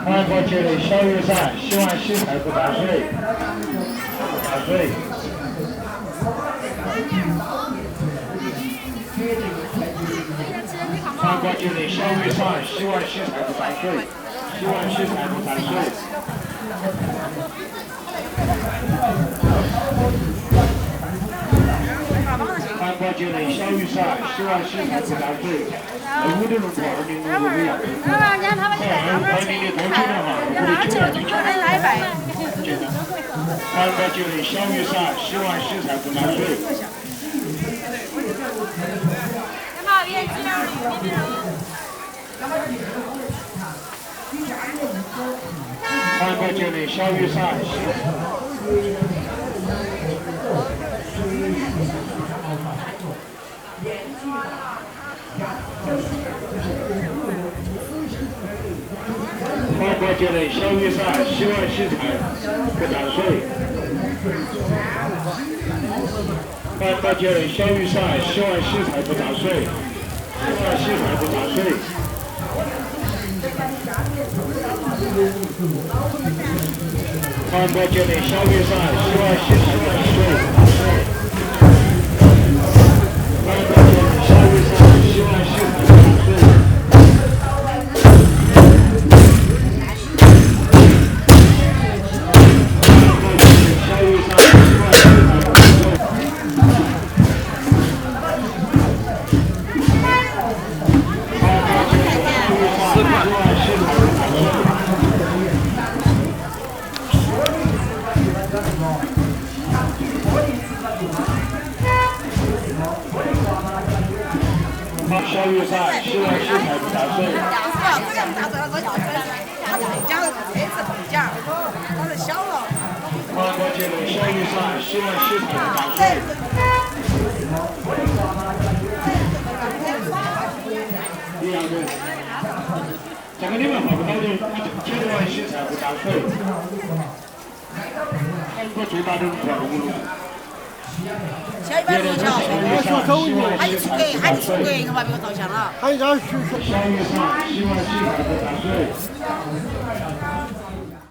韩国节日小雨伞，希望洗菜不打水，打水。韩国节日小雨伞，希望洗菜不打水，希望洗菜不打水。韩国节日小雨伞，希望洗菜不打水。5的路口2005路。欢迎你多去的话，我的酒店就韩国节日小雨伞，希望洗菜不打水。韩国节日小雨伞，韩国节日小雨伞，希望洗菜不打水。韩国节日小雨伞，希望洗菜不打水，希望洗菜不打水。韩国节日小雨伞，希望洗菜不打水。韩国节日小雨伞，希望洗菜不打水。小雨伞，希望洗菜不打水。韩国节日小雨伞，希望洗菜不打水。一样的，这个你们好不好的？节日完洗菜不打水。韩国最大的文物。小一般路桥，还有出格，还有出格，我把别个照相了。还有小雨伞，希望洗菜不打水。